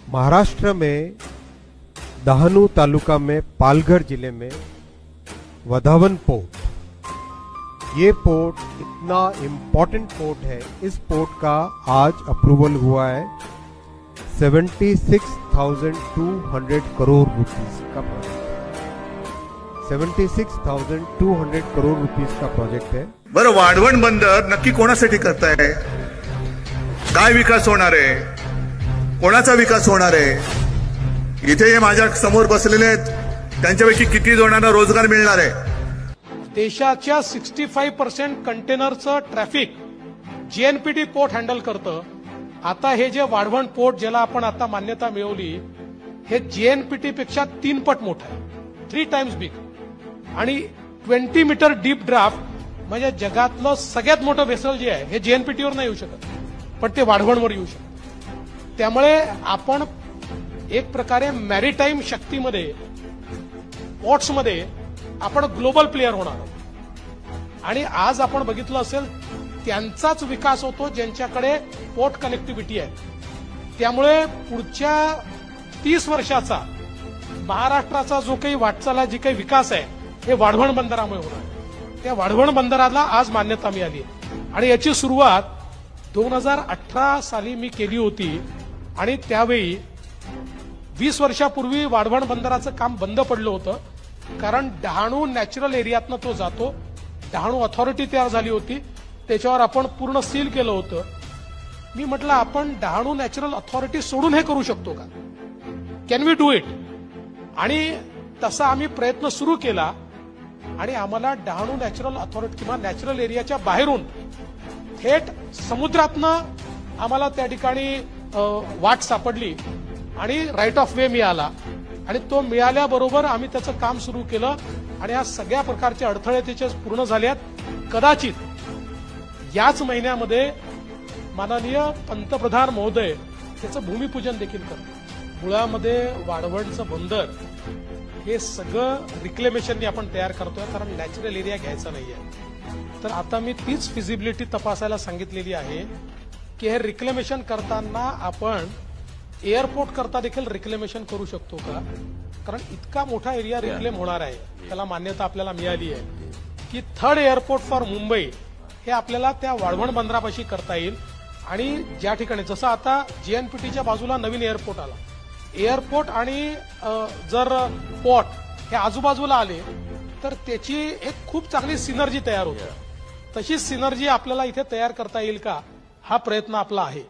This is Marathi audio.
महाराष्ट्र में दहानू तालुका में पालघर जिले में वधावन पोर्ट, ये पोर्ट इतना इम्पोर्टेंट पोर्ट है। इस पोर्ट का आज अप्रूवल हुआ है 76,200 करोड़ रुपीस का प्रोजेक्ट। 76,200 करोड़ रुपीस का प्रोजेक्ट है। बरं, वाढवण बंदर नक्की कोणासाठी करताय? काय विकास होणार आहे? कोणाचा विकास होणार आहे? इथे हे माझ्या समोर बसलेले आहेत, त्यांच्यापैकी किती जणांना रोजगार मिळणार आहे? देशाच्या 65% कंटेनरचं ट्रॅफिक जीएनपीटी पोर्ट हँडल करतं। आता हे जे वाढवण पोर्ट ज्याला आपण आता मान्यता मिळवली, हे जीएनपीटी पेक्षा 3 पट मोठं आहे, 3 टाइम्स बिग, आणि 20 मीटर डीप ड्राफ्ट म्हणजे जगातलं सगळ्यात मोठं व्हेसल जे आहे हे जीएनपीटीवर नाही येऊ शकत, पण ते वाढवणवर येऊ शकतं। त्यामुळे आपण एक प्रकारे मॅरीटाईम शक्तीमध्ये, पोर्ट्समध्ये आपण ग्लोबल प्लेयर होणार आहोत। आणि आज आपण बघितलं असेल त्यांचाच विकास होतो ज्यांच्याकडे पोर्ट कनेक्टिव्हिटी आहे। त्यामुळे पुढच्या 30 वर्षाचा महाराष्ट्राचा जो काही वाटचाल, जी काही विकास आहे, हे वाढवण बंदरामुळे होणार आहे। त्या वाढवण बंदराला आज मान्यता मिळाली आहे आणि याची सुरुवात 2018 साली मी केली होती। आणि त्यावेळी 20 वर्षापूर्वी वाढवण बंदराचं काम बंद पडलं होतं, कारण डहाणू नॅचरल एरियातनं तो जातो। डहाणू अथॉरिटी तयार झाली होती, त्याच्यावर आपण पूर्ण सील केलं होतं। मी म्हटलं आपण डहाणू नॅचरल अथॉरिटी सोडून हे करू शकतो का? Can we do it? आणि तसा आम्ही प्रयत्न सुरू केला आणि आम्हाला डहाणू नॅचरल अथॉरिटी किंवा नॅचरल एरियाच्या बाहेरून थेट समुद्रातनं आम्हाला त्या ठिकाणी वाट सापडली आणि राईट ऑफ वे मिळाला। आणि तो मिळाल्याबरोबर आम्ही त्याचं काम सुरू केलं आणि या सगळ्या प्रकारचे अडथळे त्याचे पूर्ण झाले आहेत। कदाचित याच महिन्यामध्ये माननीय पंतप्रधान महोदय त्याचं भूमिपूजन देखील करतात। मुळामध्ये वाढवणचं बंदर हे सगळं रिक्लेमेशननी आपण तयार करतोय, कारण नॅचरल एरिया घ्यायचा नाहीये। तर आता मी तीच फिजिबिलिटी तपासायला सांगितलेली आहे की हे रिक्लेमेशन करताना आपण एअरपोर्ट करता देखील रिक्लेमेशन करू शकतो का? कारण इतका मोठा एरिया रिक्लेम होणार आहे, त्याला मान्यता आपल्याला मिळाली आहे की 3rd एअरपोर्ट फॉर मुंबई हे आपल्याला त्या वाढवण बंदरापाशी करता येईल। आणि ज्या ठिकाणी जसं आता जीएनपीटीच्या बाजूला नवीन एअरपोर्ट आला, एअरपोर्ट आणि जर पोर्ट हे आजूबाजूला आले तर त्याची एक खूप चांगली सिनर्जी तयार होते। तशी सिनर्जी आपल्याला इथे तयार करता येईल का, हा प्रयत्न आपला आहे।